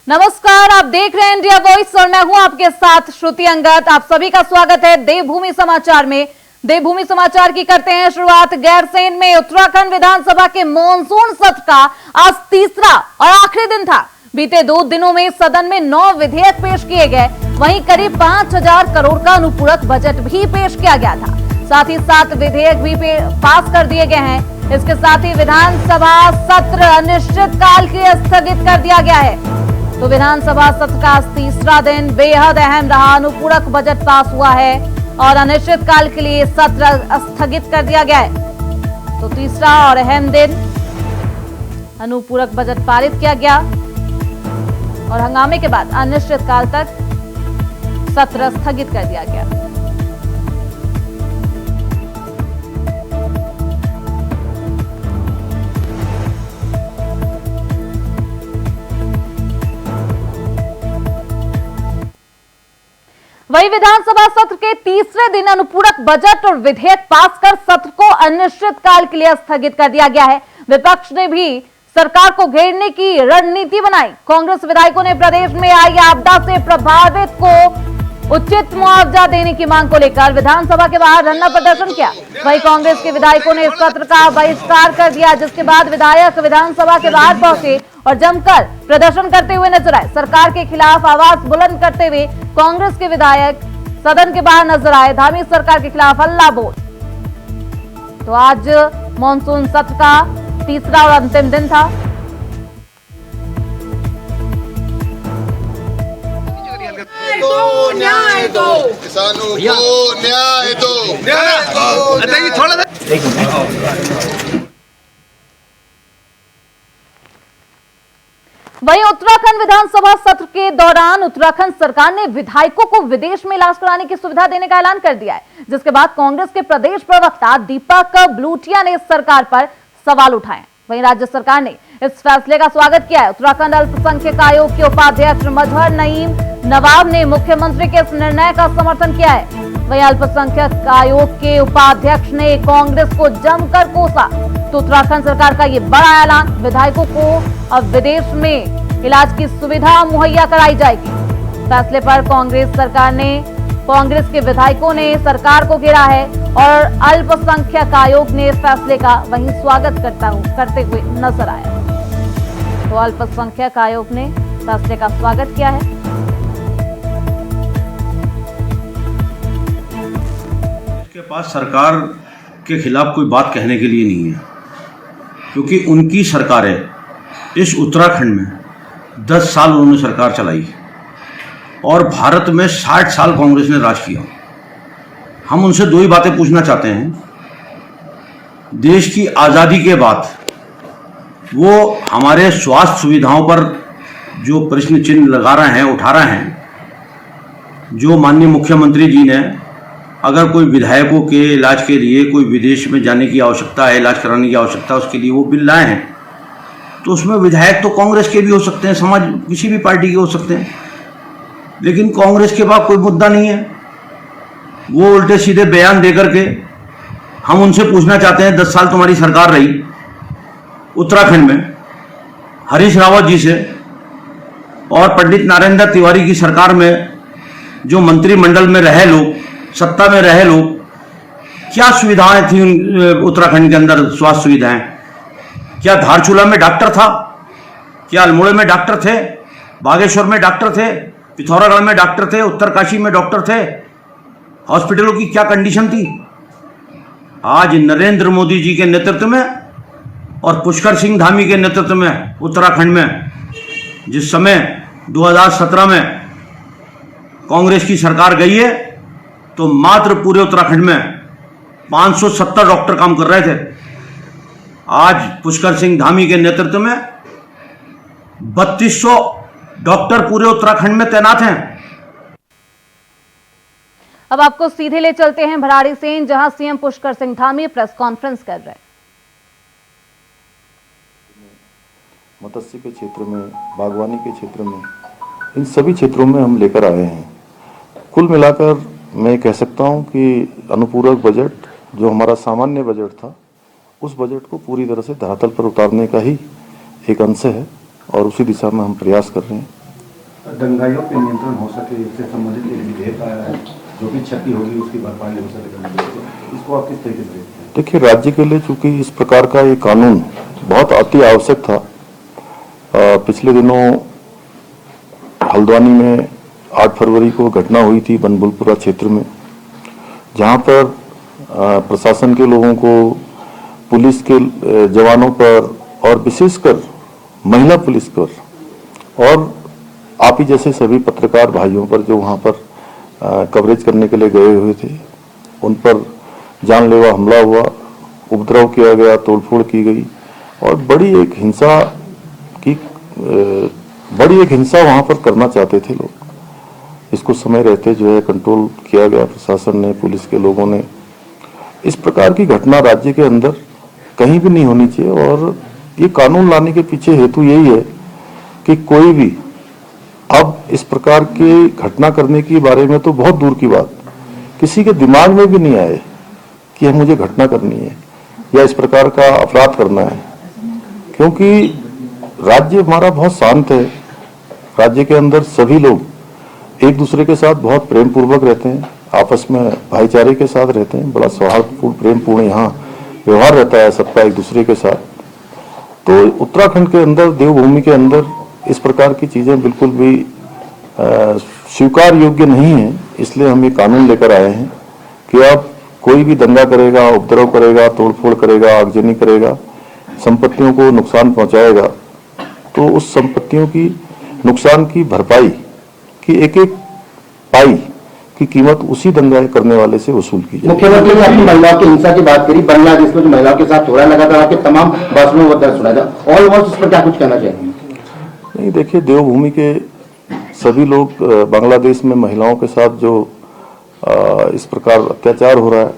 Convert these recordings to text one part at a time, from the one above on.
नमस्कार, आप देख रहे हैं इंडिया वॉइस और मैं हूं आपके साथ श्रुति अंगत। आप सभी का स्वागत है देवभूमि समाचार में। देवभूमि समाचार की करते हैं शुरुआत गैरसैंण में। उत्तराखंड विधानसभा के मॉनसून सत्र का आज तीसरा और आखिरी दिन था। बीते 2 दिनों में सदन में 9 विधेयक पेश किए गए, वहीं करीब 5000 करोड़ का अनुपूरक बजट भी पेश किया गया था। साथ ही 7 विधेयक भी पास कर दिए गए हैं। इसके साथ ही विधानसभा सत्र अनिश्चितकाल के लिए स्थगित कर दिया गया है। तो विधानसभा सत्र का तीसरा दिन बेहद अहम रहा। अनुपूरक बजट पास हुआ है और अनिश्चितकाल के लिए सत्र स्थगित कर दिया गया है। तो तीसरा और अहम दिन अनुपूरक बजट पारित किया गया और हंगामे के बाद अनिश्चितकाल तक सत्र स्थगित कर दिया गया। वही विधानसभा सत्र के तीसरे दिन अनुपूरक बजट और विधेयक पास कर सत्र को अनिश्चितकाल के लिए स्थगित कर दिया गया है। विपक्ष ने भी सरकार को घेरने की रणनीति बनाई। कांग्रेस विधायकों ने प्रदेश में आई आपदा से प्रभावित को उचित मुआवजा देने की मांग को लेकर विधानसभा के बाहर धरना प्रदर्शन किया। वहीं कांग्रेस के विधायकों ने इस सत्र का बहिष्कार कर दिया, जिसके बाद विधायक विधानसभा के बाहर पहुंचे और जमकर प्रदर्शन करते हुए नजर आए। सरकार के खिलाफ आवाज बुलंद करते हुए कांग्रेस के विधायक सदन के बाहर नजर आए। धामी सरकार के खिलाफ हल्ला बोल। तो आज मॉनसून सत्र का तीसरा और अंतिम दिन था। न्याय दो किसानों को, न्याय दो, न्याय दो। थोड़ा वहीं उत्तराखंड विधानसभा सत्र के दौरान उत्तराखंड सरकार ने विधायकों को विदेश में इलाज कराने की सुविधा देने का ऐलान कर दिया है, जिसके बाद कांग्रेस के प्रदेश प्रवक्ता दीपक ब्लूटिया ने इस सरकार पर सवाल उठाए। वहीं राज्य सरकार ने इस फैसले का स्वागत किया है। उत्तराखंड अल्पसंख्यक आयोग के उपाध्यक्ष मजहर नईम नवाब ने मुख्यमंत्री के इस निर्णय का समर्थन किया है। वहीं अल्पसंख्यक आयोग के उपाध्यक्ष ने कांग्रेस को जमकर कोसा। तो उत्तराखंड सरकार का ये बड़ा ऐलान, विधायकों को अब विदेश में इलाज की सुविधा मुहैया कराई जाएगी। फैसले पर कांग्रेस के विधायकों ने सरकार को घेरा है और अल्पसंख्यक आयोग ने इस फैसले का वहीं स्वागत करते हुए नजर आया। तो अल्पसंख्यक आयोग ने फैसले का स्वागत किया है। के पास सरकार के खिलाफ कोई बात कहने के लिए नहीं है, क्योंकि उनकी सरकारें इस उत्तराखंड में 10 साल उन्होंने सरकार चलाई और भारत में 60 साल कांग्रेस ने राज किया। हम उनसे 2 ही बातें पूछना चाहते हैं। देश की आज़ादी के बाद वो हमारे स्वास्थ्य सुविधाओं पर जो प्रश्न चिन्ह लगा रहे हैं, उठा रहे हैं, जो माननीय मुख्यमंत्री जी ने अगर कोई विधायकों के इलाज के लिए कोई विदेश में जाने की आवश्यकता है, इलाज कराने की आवश्यकता है, उसके लिए वो बिल लाए हैं, तो उसमें विधायक तो कांग्रेस के भी हो सकते हैं, समाज किसी भी पार्टी के हो सकते हैं, लेकिन कांग्रेस के पास कोई मुद्दा नहीं है। वो उल्टे सीधे बयान दे करके हम उनसे पूछना चाहते हैं, 10 साल तुम्हारी सरकार रही उत्तराखंड में हरीश रावत जी से, और पंडित नरेंद्र तिवारी की सरकार में जो मंत्रिमंडल में रहे लोग, सत्ता में रहे लोग, क्या सुविधाएं थी उत्तराखंड के अंदर? स्वास्थ्य सुविधाएं क्या धारचूला में डॉक्टर था? क्या अल्मोड़ा में डॉक्टर थे? बागेश्वर में डॉक्टर थे? पिथौरागढ़ में डॉक्टर थे? उत्तरकाशी में डॉक्टर थे? हॉस्पिटलों की क्या कंडीशन थी? आज नरेंद्र मोदी जी के नेतृत्व में और पुष्कर सिंह धामी के नेतृत्व में उत्तराखंड में, जिस समय 2017 में कांग्रेस की सरकार गई है, तो मात्र पूरे उत्तराखंड में 570 डॉक्टर काम कर रहे थे। आज पुष्कर सिंह धामी के नेतृत्व में 3200 डॉक्टर पूरे उत्तराखंड में तैनात हैं। अब आपको सीधे ले चलते हैं भराड़ी से, जहां CM Pushkar Singh Dhami press conference कर रहे हैं। मत्स्य के क्षेत्र में, बागवानी के क्षेत्र में, इन सभी क्षेत्रों में हम लेकर आए हैं। कुल मिलाकर मैं कह सकता हूं कि अनुपूरक बजट जो हमारा सामान्य बजट था, उस बजट को पूरी तरह से धरातल पर उतारने का ही एक अंश है और उसी दिशा में हम प्रयास कर रहे हैं। दंगाइयों पे नियंत्रण हो सके, इससे संबंधित एक विधेयक आया है, जो भी क्षति होगी उसकी भरपाई हो सके, इसको आप किस तरीके से देखते हैं? देखिए, राज्य के लिए चूंकि इस प्रकार का ये कानून बहुत अति आवश्यक था। पिछले दिनों हल्द्वानी में 8 फरवरी को घटना हुई थी बनबुलपुरा क्षेत्र में, जहां पर प्रशासन के लोगों को, पुलिस के जवानों पर और विशेषकर महिला पुलिस पर और आप ही जैसे सभी पत्रकार भाइयों पर जो वहां पर कवरेज करने के लिए गए हुए थे, उन पर जानलेवा हमला हुआ, उपद्रव किया गया, तोड़फोड़ की गई और बड़ी एक हिंसा वहां पर करना चाहते थे लोग। इसको समय रहते जो है कंट्रोल किया गया, प्रशासन ने, पुलिस के लोगों ने। इस प्रकार की घटना राज्य के अंदर कहीं भी नहीं होनी चाहिए और ये कानून लाने के पीछे हेतु यही है कि कोई भी अब इस प्रकार की घटना करने के बारे में तो बहुत दूर की बात, किसी के दिमाग में भी नहीं आए कि मुझे घटना करनी है या इस प्रकार का अपराध करना है, क्योंकि राज्य हमारा बहुत शांत है। राज्य के अंदर सभी लोग एक दूसरे के साथ बहुत प्रेम पूर्वक रहते हैं, आपस में भाईचारे के साथ रहते हैं, बड़ा सौहार्दपूर्ण प्रेमपूर्ण यहाँ व्यवहार रहता है सबका एक दूसरे के साथ। तो उत्तराखंड के अंदर, देवभूमि के अंदर इस प्रकार की चीजें बिल्कुल भी स्वीकार योग्य नहीं है। इसलिए हम ये कानून लेकर आए हैं कि अब कोई भी दंगा करेगा, उपद्रव करेगा, तोड़फोड़ करेगा, आगजनी करेगा, संपत्तियों को नुकसान पहुंचाएगा, तो उस संपत्तियों की नुकसान की भरपाई की एक एक पाई की कीमत उसी दंगा करने वाले से वसूल की जाए। मुख्यमंत्री ने अपनी महिलाओं की हिंसा की बात करी, बांग्लादेश में जो महिलाओं के साथ हो रहा लगातार आपके तमाम भाषणों में दर्ज सुना था, ऑलमोस्ट इस पर क्या कुछ कहना चाहेंगे? नहीं, देखिए, देवभूमि के सभी लोग बांग्लादेश में महिलाओं के साथ जो इस प्रकार अत्याचार हो रहा है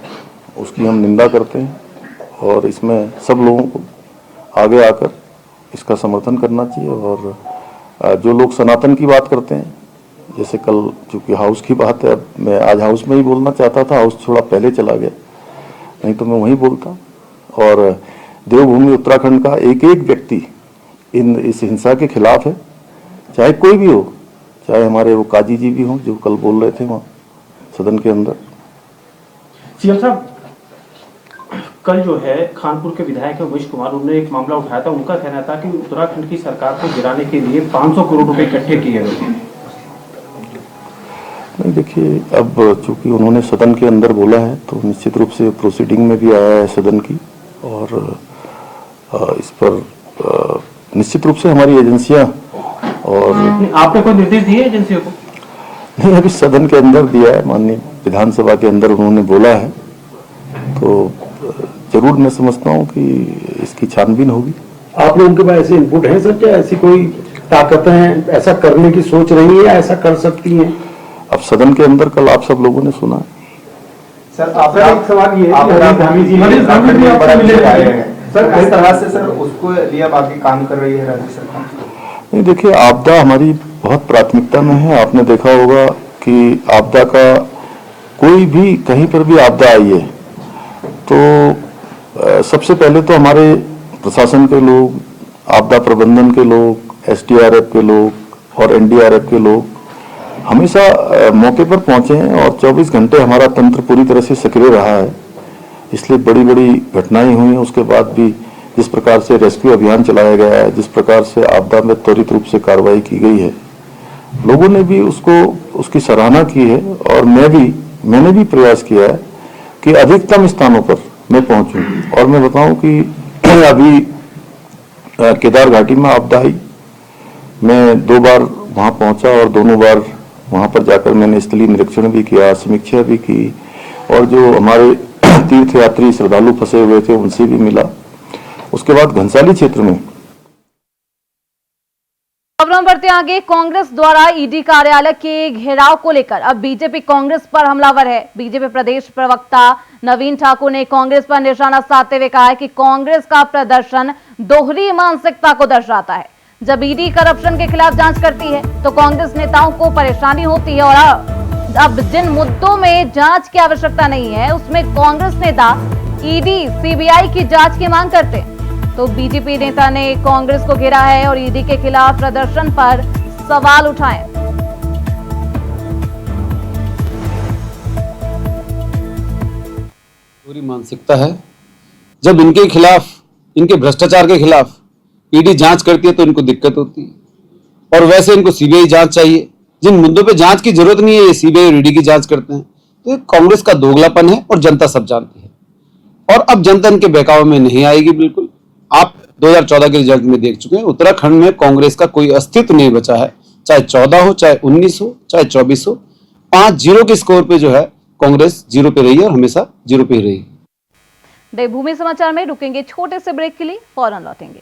उसकी हम निंदा करते हैं और इसमें सब लोगों को आगे आकर इसका समर्थन करना चाहिए। और जो लोग सनातन की बात करते हैं, जैसे कल चूंकि हाउस की बात है, मैं आज हाउस में ही बोलना चाहता था, हाउस थोड़ा पहले चला गया, नहीं तो मैं वहीं बोलता। और देवभूमि उत्तराखंड का एक एक व्यक्ति इस हिंसा के खिलाफ है, चाहे कोई भी हो, चाहे हमारे वो काजी जी भी हों जो कल बोल रहे थे वहाँ सदन के अंदर। सीएम साहब, कल जो है खानपुर के विधायक उमेश कुमार, उन्होंने एक मामला उठाया था। उनका कहना था कि उत्तराखंड की सरकार को गिराने के लिए 500 करोड़ रुपए इकट्ठे किए गए थे। नहीं, देखिए, अब चूंकि उन्होंने सदन के अंदर बोला है तो निश्चित रूप से प्रोसीडिंग में भी आया है सदन की, और इस पर निश्चित रूप से हमारी एजेंसियां और आपने कोई निर्देश दिए एजेंसियों को? नहीं, अभी सदन के अंदर दिया है, माननीय विधानसभा के अंदर उन्होंने बोला है, तो जरूर मैं समझता हूं कि इसकी छानबीन होगी। आपने उनके पास ऐसे इनपुट है सर, क्या ऐसी कोई ताकतें हैं ऐसा करने की सोच रही है या ऐसा कर सकती हैं? अब सदन के अंदर कल आप सब लोगों ने सुना है। सर, एक सवाल ये है कि धामी जी सर, किस तरह से सर उसको लिए बाकी काम कर रही है राज्य सरकार? नहीं, देखिए, आपदा हमारी बहुत प्राथमिकता में है। आपने देखा होगा कि आपदा का कोई भी कहीं पर भी आपदा आई है तो सबसे पहले तो हमारे प्रशासन के लोग, आपदा प्रबंधन के लोग, एसडीआरएफ के लोग और एनडीआरएफ के लोग हमेशा मौके पर पहुंचे हैं और 24 घंटे हमारा तंत्र पूरी तरह से सक्रिय रहा है। इसलिए बड़ी बड़ी घटनाएं हुई हैं, उसके बाद भी जिस प्रकार से रेस्क्यू अभियान चलाया गया है, जिस प्रकार से आपदा में त्वरित रूप से कार्रवाई की गई है, लोगों ने भी उसकी सराहना की है और मैंने भी प्रयास किया है कि अधिकतम स्थानों पर मैं पहुंचूं। और मैं बताऊं कि अभी केदार घाटी में आपदा आई, मैं 2 बार वहां पहुंचा और दोनों बार वहां पर जाकर मैंने स्थलीय निरीक्षण भी किया, समीक्षा भी की और जो हमारे तीर्थयात्री श्रद्धालु फंसे हुए थे उनसे भी मिला। उसके बाद घनसाली क्षेत्र में खबरों बढ़ते आगे। कांग्रेस द्वारा ईडी कार्यालय के घेराव को लेकर अब बीजेपी कांग्रेस पर हमलावर है। बीजेपी प्रदेश प्रवक्ता नवीन ठाकुर ने कांग्रेस पर निशाना साधते हुए कहा है कि कांग्रेस का प्रदर्शन दोहरी मानसिकता को दर्शाता है। जब ईडी करप्शन के खिलाफ जांच करती है तो कांग्रेस नेताओं को परेशानी होती है और अब जिन मुद्दों में जांच की आवश्यकता नहीं है उसमें कांग्रेस नेता ईडी सीबीआई की जांच की मांग करते हैं। तो बीजेपी नेता ने कांग्रेस को घेरा है और ईडी के खिलाफ प्रदर्शन पर सवाल उठाए। बुरी मानसिकता है। जब इनके खिलाफ, इनके भ्रष्टाचार के खिलाफ ईडी जांच करती है तो इनको दिक्कत होती है और वैसे इनको सीबीआई जांच चाहिए। जिन मुद्दों पे जांच की जरूरत नहीं है ये सीबीआई और ईडी की जांच करते हैं। तो ये कांग्रेस का दोगलापन है और जनता सब जानती है और अब जनता इनके बहकावे में नहीं आएगी। बिल्कुल आप 2014 के रिजल्ट में देख चुके हैं, उत्तराखंड में कांग्रेस का कोई अस्तित्व नहीं बचा है, चाहे 14 हो, चाहे 19 हो, चाहे 24 हो। 5-0 के स्कोर पे जो है कांग्रेस 0 पे रही है और हमेशा 0 पे ही रही। देवभूमि समाचार में रुकेंगे छोटे से ब्रेक के लिए, फौरन लौटेंगे।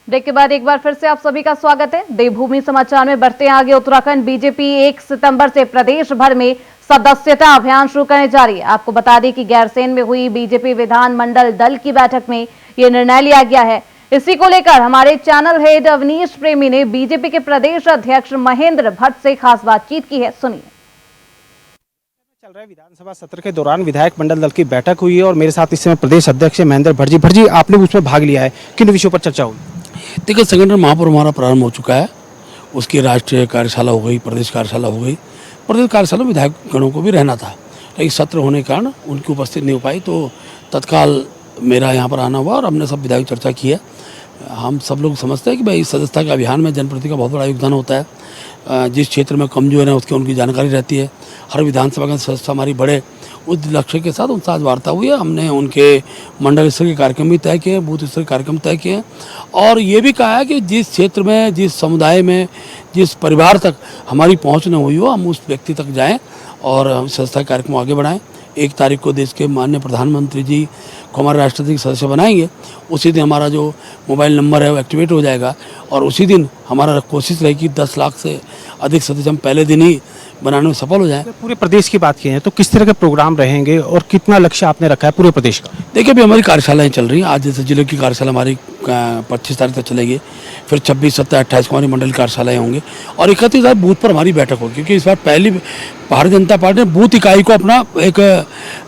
ब्रेक के बाद एक बार फिर से आप सभी का स्वागत है। देवभूमि समाचार में बढ़ते हैं आगे। उत्तराखंड बीजेपी 1 सितंबर से प्रदेश भर में सदस्यता अभियान शुरू करने जा रही है। आपको बता दें कि गैरसैंण में हुई बीजेपी विधानमंडल दल की बैठक में यह निर्णय लिया गया है। इसी को लेकर हमारे चैनल हेड अवनीश प्रेमी ने बीजेपी के प्रदेश अध्यक्ष महेंद्र भट्ट से खास बातचीत की है, सुनिए। चल रहे विधानसभा सत्र के दौरान विधायक मंडल दल की बैठक हुई है और मेरे साथ इस समय प्रदेश अध्यक्ष महेंद्र भट्ट जी। भट्ट जी, आपने उसमें भाग लिया है, किन विषयों पर चर्चा हुई? देखिए, संगठन महापर्व हमारा प्रारंभ हो चुका है। उसकी राष्ट्रीय कार्यशाला हो गई, प्रदेश कार्यशाला हो गई। प्रदेश कार्यशाला में विधायक गणों को भी रहना था, लेकिन सत्र होने के कारण उनकी उपस्थित नहीं हो पाई, तो तत्काल मेरा यहाँ पर आना हुआ और हमने सब विधायक चर्चा की है। हम सब लोग समझते हैं कि भाई सदस्यता के अभियान में जनप्रतिनिधि का बहुत बड़ा योगदान होता है। जिस क्षेत्र में कमजोर है उसकी उनकी जानकारी रहती है। हर विधानसभा का सदस्य हमारी बढ़े, उस लक्ष्य के साथ उनसे आज वार्ता हुई है। हमने उनके मंडल स्तर के कार्यक्रम भी तय किए, बूथ स्तर के कार्यक्रम तय किए और ये भी कहा है कि जिस क्षेत्र में, जिस समुदाय में, जिस परिवार तक हमारी पहुंच न हुई हो, हम उस व्यक्ति तक जाएं और सदस्यता कार्यक्रम आगे बढ़ाएं। 1 तारीख को देश के माननीय प्रधानमंत्री जी को हमारे राष्ट्रपति के सदस्य बनाएंगे। उसी दिन हमारा जो मोबाइल नंबर है वो एक्टिवेट हो जाएगा और उसी दिन हमारा कोशिश रहेगी 10 लाख से अधिक सदस्य हम पहले दिन ही बनाने में सफल हो जाए। पूरे प्रदेश की बात की है तो किस तरह के प्रोग्राम रहेंगे और कितना लक्ष्य आपने रखा है पूरे प्रदेश का? देखिए, अभी हमारी कार्यशालाएं चल रही हैं। आज जैसे जिले की कार्यशाला हमारी 25 तारीख तक चलेगी, फिर 26, 27, 28 को हमारी मंडल कार्यशालाएं होंगी और 31 तारीख बूथ पर हमारी बैठक होगी, क्योंकि इस बार पहली भारतीय जनता पार्टी ने बूथ इकाई को अपना एक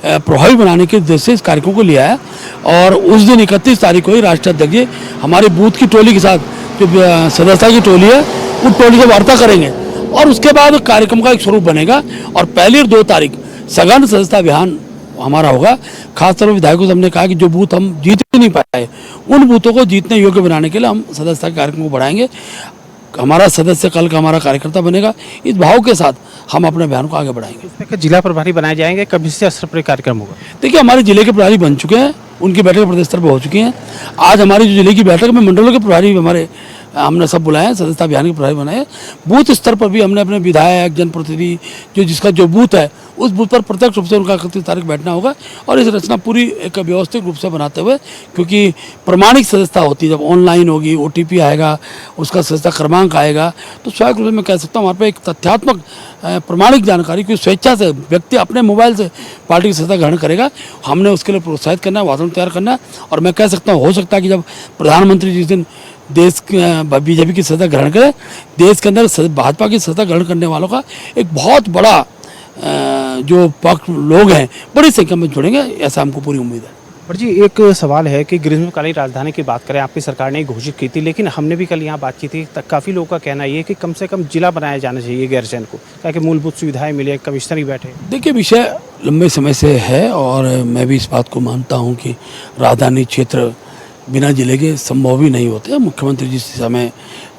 प्रभावी बनाने के उद्देश्य से इस कार्यक्रम को लिया है और उस दिन 31 तारीख को ही राष्ट्रीय अध्यक्ष जी हमारे बूथ की टोली के साथ, जो सदस्यता की टोली है, उस टोली से वार्ता करेंगे और उसके बाद कार्यक्रम का एक स्वरूप बनेगा और 1 और 2 तारीख सघन सदस्यता अभियान हमारा होगा। खासतौर पर विधायकों से हमने कहा कि जो बूथ हम जीत नहीं पाए, उन बूथों को जीतने योग्य बनाने के लिए हम सदस्यता कार्यक्रम को बढ़ाएंगे। हमारा सदस्य कल का हमारा कार्यकर्ता बनेगा। इस भाव के साथ हम अपने अभियान को आगे बढ़ाएंगे। जिला प्रभारी बनाए जाएंगे, कब से स्तर पर कार्यक्रम होगा? देखिए, हमारे जिले के प्रभारी बन चुके हैं, उनकी बैठक प्रदेश स्तर पर हो चुकी हैं। आज हमारी जो जिले की बैठक में मंडलों के प्रभारी हमारे हमने सब बुलाए हैं, सदस्यता अभियान के प्रभारी बनाए। बूथ स्तर पर भी हमने अपने विधायक, जनप्रतिनिधि, जो जिसका जो बूथ है उस बूथ पर प्रत्यक्ष रूप से उनका 31 तारीख बैठना होगा और इस रचना पूरी एक व्यवस्थित रूप से बनाते हुए, क्योंकि प्रमाणिक सदस्यता होती है, जब ऑनलाइन होगी, OTP आएगा, उसका सदस्यता क्रमांक आएगा, तो स्वाभाविक रूप से मैं कह सकता हूँ हमारे पे एक तथ्यात्मक प्रमाणिक जानकारी की स्वेच्छा से व्यक्ति अपने मोबाइल से पार्टी की सदस्यता ग्रहण करेगा। हमने उसके लिए प्रोत्साहित करना है, वातावरण तैयार करना है और मैं कह सकता हूँ हो सकता है कि जब प्रधानमंत्री जिस दिन देश बीजेपी की सदस्यता ग्रहण करें, देश के अंदर भाजपा की सदस्यता ग्रहण करने वालों का एक बहुत बड़ा जो पक्ष लोग हैं बड़ी संख्या में जुड़ेंगे, ऐसा हमको पूरी उम्मीद है। पर जी, एक सवाल है कि ग्रीष्मकालीन राजधानी की बात करें, आपकी सरकार ने घोषित की थी, लेकिन हमने भी कल यहाँ बात की थी, काफ़ी लोगों का कहना ये है कि कम से कम जिला बनाया जाना चाहिए गैरसैंण को, ताकि मूलभूत सुविधाएं मिले, कमिश्नर ही बैठे। देखिए, विषय लंबे समय से है और मैं भी इस बात को मानता हूँ कि राजधानी क्षेत्र बिना जिले के संभव ही नहीं होते। मुख्यमंत्री जिस समय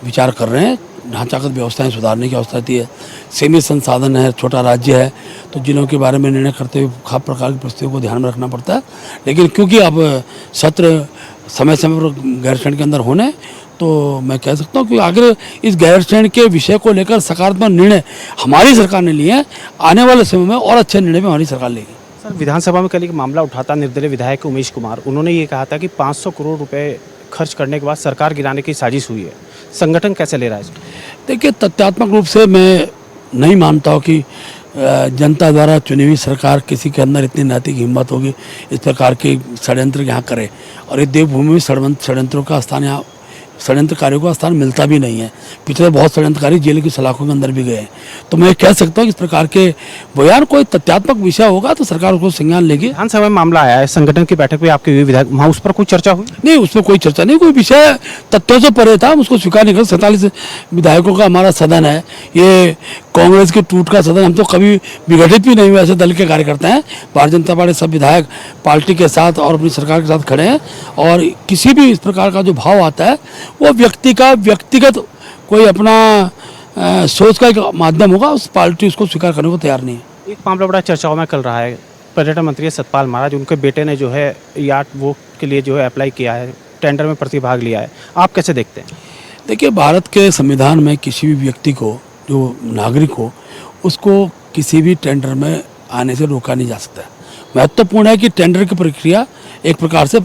विचार कर रहे हैं, ढांचागत व्यवस्थाएं सुधारने की आवश्यकता है, सीमित संसाधन है, छोटा राज्य है, तो जिलों के बारे में निर्णय करते हुए खास प्रकार की परिस्थितियों को ध्यान में रखना पड़ता है। लेकिन क्योंकि अब सत्र समय समय पर गैरसैंण के अंदर होने, तो मैं कह सकता हूँ कि अगर इस गैरसैंण के विषय को लेकर सकारात्मक निर्णय हमारी सरकार ने लिए हैं, आने वाले समय में और अच्छे निर्णय भी हमारी सरकार लेगी। सर, विधानसभा में कल एक मामला उठाता निर्दलीय विधायक उमेश कुमार, उन्होंने ये कहा था कि 500 करोड़ रुपए खर्च करने के बाद सरकार गिराने की साजिश हुई है। संगठन कैसे ले रहा है इसको? देखिए, तथ्यात्मक रूप से मैं नहीं मानता हूँ कि जनता द्वारा चुनी हुई सरकार किसी के अंदर इतनी नैतिक हिम्मत होगी इस प्रकार के षड्यंत्र यहाँ करे और ये देवभूमि में षड्यंत्रों का स्थान यहाँ षड्यंत्रकारियों का स्थान मिलता भी नहीं है। पिछले बहुत षड्यंत्रकारी जेल की सलाखों के अंदर भी गए हैं। तो मैं कह सकता हूँ कि इस प्रकार के बयान कोई तथ्यात्मक विषय होगा तो सरकार उसको संज्ञान लेगी। विधानसभा में मामला आया है, संगठन की बैठक में आपके हुए विधायक, वहाँ उस पर कोई चर्चा हुई? नहीं, उसमें कोई चर्चा नहीं, कोई विषय तथ्यों से परे था, हम उसको स्वीकार नहीं कर। 47 विधायकों का हमारा सदन है, ये कांग्रेस के टूट का सदन, हम तो कभी विघटित भी नहीं हुए ऐसे दल के कार्यकर्ता हैं। भारतीय जनता पार्टी सब विधायक पार्टी के साथ और अपनी सरकार के साथ खड़े हैं, और किसी भी इस प्रकार का जो भाव आता है वो व्यक्तिगत कोई अपना सोच का एक माध्यम होगा, उस पार्टी उसको स्वीकार करने को तैयार नहीं है। एक मामला बड़ा चर्चाओं में चल रहा है, पर्यटन मंत्री सतपाल महाराज, उनके बेटे ने जो है याट वो के लिए जो है अप्लाई किया है, टेंडर में प्रतिभाग लिया है, आप कैसे देखते हैं? देखिए, भारत के संविधान में किसी भी व्यक्ति को, जो नागरिक हो, उसको किसी भी टेंडर में आने से रोका नहीं जा सकता। महत्वपूर्ण है कि टेंडर की प्रक्रिया एक प्रकार से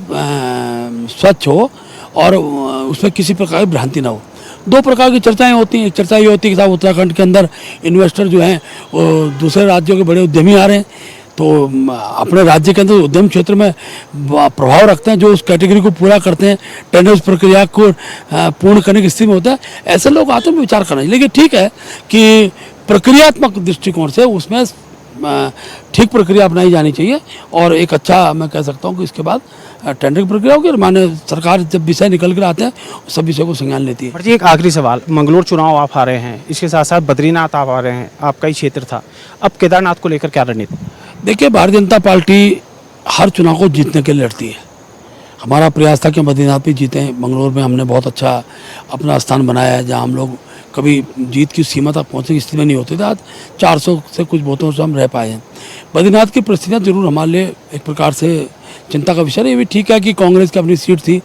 स्वच्छ हो और उसमें किसी प्रकार की भ्रांति ना हो। दो प्रकार की चर्चाएं होती हैं। एक चर्चा ये होती है कि साहब उत्तराखंड के अंदर इन्वेस्टर जो हैं वो दूसरे राज्यों के बड़े उद्यमी आ रहे हैं, तो अपने राज्य के अंदर उद्यम क्षेत्र में प्रभाव रखते हैं, जो उस कैटेगरी को पूरा करते हैं, टेंडर प्रक्रिया को पूर्ण करने की स्थिति में होता है। ऐसे लोग आते हैं, विचार करना चाहिए। लेकिन ठीक है कि प्रक्रियात्मक दृष्टिकोण से उसमें ठीक प्रक्रिया अपनाई जानी चाहिए, और एक अच्छा मैं कह सकता हूँ कि इसके बाद टेंडर की प्रक्रिया होगी। माने सरकार जब विषय निकल कर आते हैं सब विषय को संज्ञान लेती है। जी, एक आखिरी सवाल, मंगलोर चुनाव आप आ रहे हैं, इसके साथ साथ बद्रीनाथ आप आ रहे हैं, आपका ही क्षेत्र था, अब केदारनाथ को लेकर क्या रणनीति? देखिए, भारतीय जनता पार्टी हर चुनाव को जीतने के लिए लड़ती है। हमारा प्रयास था कि बद्रीनाथ भी जीतें। मंगलोर में हमने बहुत अच्छा अपना स्थान बनाया है, जहाँ हम लोग कभी जीत की सीमा तक पहुँचने की स्थिति में नहीं होते थे। आज 400 से कुछ वोटों से हम रह पाए हैं। बद्रीनाथ की परिस्थितियाँ जरूर हमारे लिए एक प्रकार से चिंता का विषय है। ये भी ठीक है कि कांग्रेस की अपनी सीट थी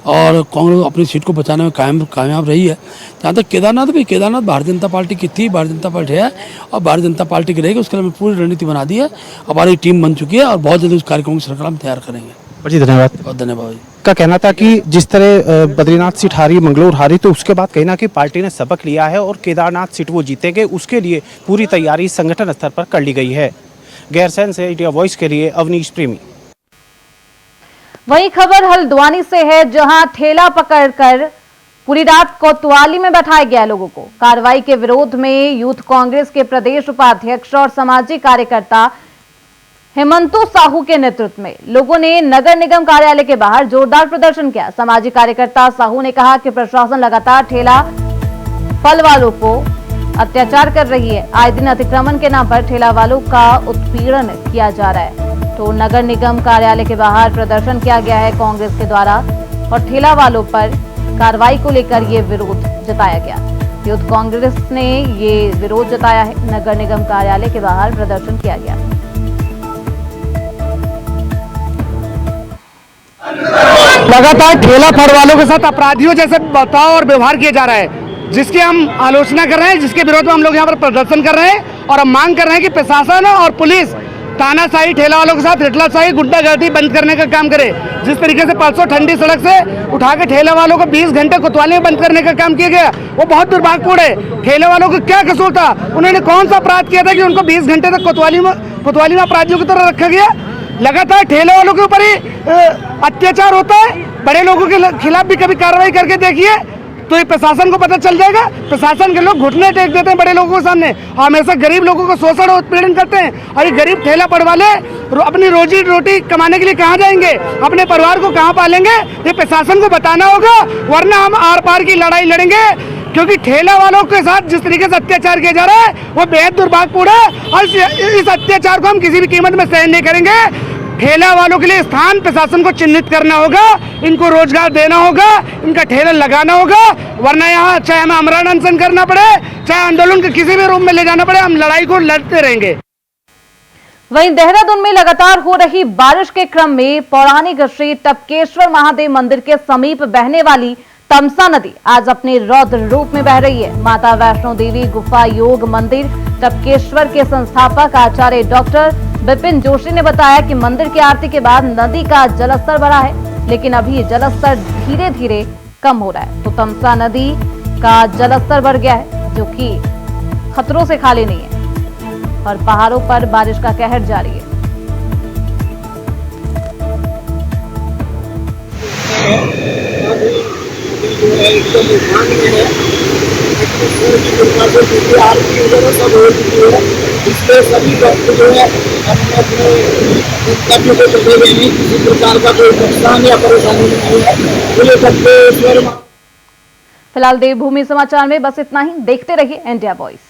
और कांग्रेस अपनी सीट को बचाने में कामयाब रही है। जहाँ तक केदारनाथ भारतीय जनता पार्टी की थी, भारतीय जनता पार्टी है और भारतीय जनता पार्टी की रहेगी। उसके लिए हमने पूरी रणनीति बना दी है, हमारी टीम बन चुकी है और बहुत जल्दी उस कार्यक्रम की श्रृंखला हम तैयार करेंगे। जी, धन्यवाद। बहुत धन्यवाद। का कहना था कि जिस तरह बद्रीनाथ सीट हारी, मंगलोर हारी, तो उसके बाद कहीं ना कि पार्टी ने सबक लिया है और केदारनाथ सीट वो जीतेंगे, उसके लिए पूरी तैयारी संगठन स्तर पर कर ली गई है। गैरसैंण से इंडिया वॉइस के लिए अवनीश प्रेमी। वही खबर हल्द्वानी से है, जहां ठेला पकड़कर पूरी रात कोतवाली में बैठाया गया लोगों को। कार्रवाई के विरोध में यूथ कांग्रेस के प्रदेश उपाध्यक्ष और सामाजिक कार्यकर्ता हेमंतु साहू के नेतृत्व में लोगों ने नगर निगम कार्यालय के बाहर जोरदार प्रदर्शन किया। सामाजिक कार्यकर्ता साहू ने कहा कि प्रशासन लगातार ठेला फल वालों को अत्याचार कर रही है। आए दिन अतिक्रमण के नाम पर ठेला वालों का उत्पीड़न किया जा रहा है। तो नगर निगम कार्यालय के बाहर प्रदर्शन किया गया है कांग्रेस के द्वारा, और ठेला वालों पर कार्रवाई को लेकर ये विरोध जताया गया। यूथ कांग्रेस ने ये विरोध जताया है। नगर निगम कार्यालय के बाहर प्रदर्शन किया गया। लगातार ठेला फल वालों के साथ अपराधियों जैसे बर्ताव और व्यवहार किया जा रहा है, जिसकी हम आलोचना कर रहे हैं, जिसके विरोध में हम लोग यहाँ पर प्रदर्शन कर रहे हैं। और हम मांग कर रहे हैं कि प्रशासन और पुलिस तानाशाही ठेला वालों के साथ हिटलरशाही गुंडागर्दी बंद करने का काम करे। जिस तरीके से 500 ठंडी सड़क से उठा के ठेला वालों को 20 घंटे कोतवाली में बंद करने का काम किया गया, वो बहुत दुर्भाग्यपूर्ण है। ठेले वालों को क्या कसूर था? उन्होंने कौन सा अपराध किया था कि उनको 20 घंटे तक कोतवाली में अपराधियों की तरह रखा गया? लगातार ठेले वालों के ऊपर ही अत्याचार होता है। बड़े लोगों के खिलाफ भी कभी कार्रवाई करके देखिए तो ये प्रशासन को पता चल जाएगा। प्रशासन के लोग घुटने टेक देते हैं बड़े लोगों के सामने, हमेशा गरीब लोगों को शोषण और उत्पीड़न करते हैं। और ये गरीब ठेला पर वाले अपनी रोजी रोटी कमाने के लिए कहाँ जाएंगे? अपने परिवार को कहाँ पालेंगे? ये प्रशासन को बताना होगा, वरना हम आर पार की लड़ाई लड़ेंगे। क्योंकि ठेला वालों के साथ जिस तरीके से अत्याचार किया जा रहा है वो बेहद दुर्भाग्यपूर्ण है, और इस अत्याचार को हम किसी भी कीमत में सहन नहीं करेंगे। ठेला वालों के लिए स्थान प्रशासन को चिन्हित करना होगा, इनको रोजगार देना होगा, इनका ठेला लगाना होगा, वरना यहाँ चाहे हमें आमरण अनशन करना पड़े, चाहे आंदोलन के किसी भी रूप में ले जाना पड़े, हम लड़ाई को लड़ते रहेंगे। वहीं देहरादून में लगातार हो रही बारिश के क्रम में पौराणिक श्री टपकेश्वर महादेव मंदिर के समीप बहने वाली तमसा नदी आज अपने रौद्र रूप में बह रही है। माता वैष्णो देवी गुफा योग मंदिर टपकेश्वर के संस्थापक आचार्य डॉक्टर विपिन जोशी ने बताया कि मंदिर की आरती के बाद नदी का जलस्तर बढ़ा है, लेकिन अभी जलस्तर धीरे धीरे कम हो रहा है। तो तमसा नदी का जलस्तर बढ़ गया है, जो कि खतरों से खाली नहीं है, और पहाड़ों पर बारिश का कहर जारी है। एकदम उठान में है। की कृपा से क्योंकि आरती वगैरह सब हो चुकी है, इसलिए सभी भक्त जो है अपने अपने गंतव्य को चले गए हैं। किसी प्रकार का कोई नुकसान या परेशानी नहीं है। बोले सत्तेश्वर। फिलहाल देवभूमि समाचार में बस इतना ही। देखते रहिए इंडिया वॉइस।